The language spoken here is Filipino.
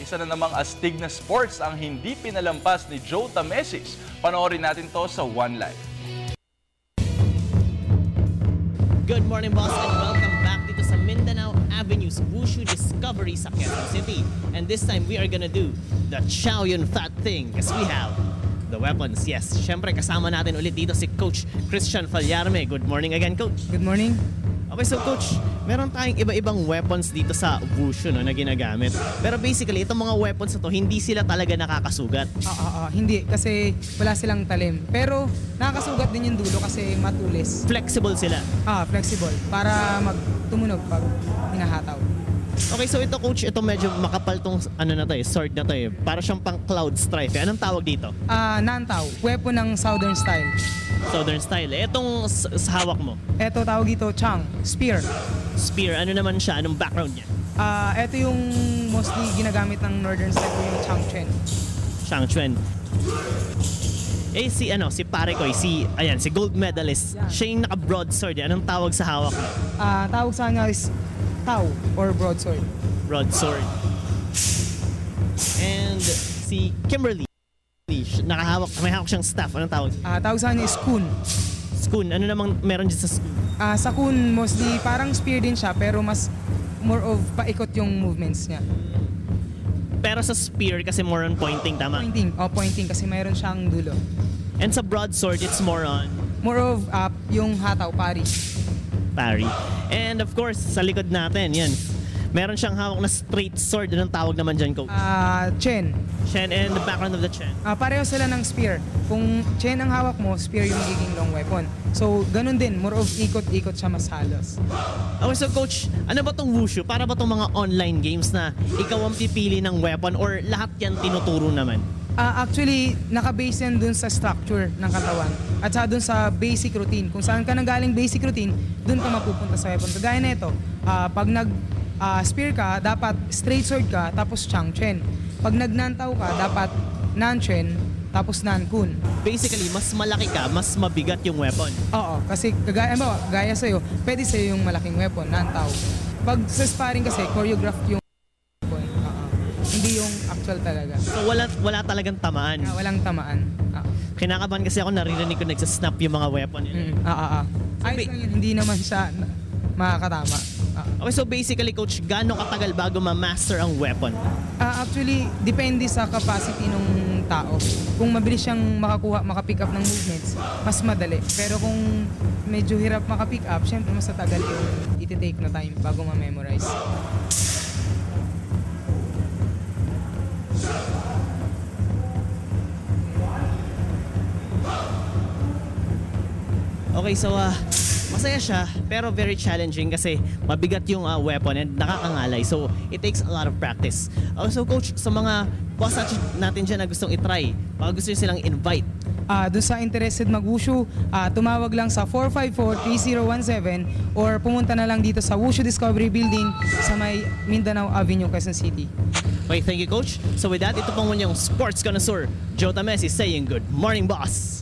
Isa na namang astig na sports ang hindi pinalampas ni Joe Tamesis. Panoorin natin to sa One Life. Good morning, boss, and welcome back dito sa Mindanao Avenue's Wushu Discovery sa Quezon City. And this time, we are gonna do the Chow Yun Fat thing because we have the weapons. Yes, syempre kasama natin ulit dito si Coach Christian Fallarme. Good morning again, Coach. Good morning. Okay, so Coach, meron tayong iba-ibang weapons dito sa Wushu na ginagamit. Pero basically, itong mga weapons na to, hindi sila talaga nakakasugat. Hindi kasi wala silang talim. Pero nakakasugat din yung dulo kasi matulis. Flexible sila. Flexible para tumunog pag hinahataw. Okay, so ito Coach, ito medyo makapal tong sword na to eh. Para siyang pang cloud strife. Anong tawag dito? Nantaw, weapon ng Southern style. Southern style. Itong sa hawak mo? Ito tawag dito, Chang, spear. Spear, ano naman siya? Anong background niya? Ito yung mostly ginagamit ng Northern style ko, yung Chang Chen. Chang Chen. Si pare ko, si gold medalist. Yeah. Siya yung naka-broadsword. Anong tawag sa hawak mo? Tawag sa kanya is Tao or broadsword. Broadsword. And si Kimberly, may hawak siyang staff. Anong tawag? Tawag sa kanya is Kun. Spoon. Ano namang meron dyan sa spoon? Sa Kun, mostly parang spear din siya pero mas more of paikot yung movements niya. Pero sa spear kasi more on pointing, tama? Pointing kasi mayroon siyang dulo. And sa broadsword, it's more on? More of yung hataw, pari. Parry. And of course, sa likod natin, yan. Meron siyang hawak na straight sword. Anong tawag naman dyan, Coach? Chen. Chen, and the background of the Chen. Pareho sila ng spear. Kung Chen ang hawak mo, spear yung magiging long weapon. So, ganun din. More of ikot-ikot siya mas halos. Okay, so Coach, ano ba tong Wushu? Para ba tong mga online games na ikaw ang pipili ng weapon or lahat yan tinuturo naman? Actually, naka-base yan dun sa structure ng katawan at sa dun sa basic routine. Kung saan ka nanggaling basic routine, dun ka mapupunta sa weapon. Kagaya na ito, pag spear ka, dapat straight sword ka, tapos Chang Chen. Pag nagnantaw ka, dapat Nan Chen, tapos Nan Kun. Basically, mas malaki ka, mas mabigat yung weapon. Oo, kasi gaya sa'yo, pwede sa'yo yung malaking weapon, nantaw. Pag sa sparring kasi, choreographed yung weapon. Hindi yung actual talaga. So wala talagang tamaan. Walang tamaan. Kinakabahan kasi ako, naririnig ko nagsasnap yung mga weapon nila. Ayos lang yun, hindi naman siya makakatama. Okay, so basically, Coach, gaano katagal bago ma-master ang weapon? Actually, depende sa capacity ng tao. Kung mabilis siyang makapick up ng movements, mas madali. Pero kung medyo hirap makapick up, syempre mas tatagal yung iti-take na time bago ma-memorize. Okay, so masaya siya pero very challenging kasi mabigat yung weapon and nakakangalay. So it takes a lot of practice. So Coach, sa mga boss natin dyan na gustong itry, baka gusto nyo silang invite. Doon sa interested mag-Wushu, tumawag lang sa 454-3017 or pumunta na lang dito sa Wushu Discovery Building sa may Mindanao Avenue, Quezon City. Okay, thank you, Coach. So with that, ito pong yung sports connoisseur, Joe Tamesis saying good morning, boss!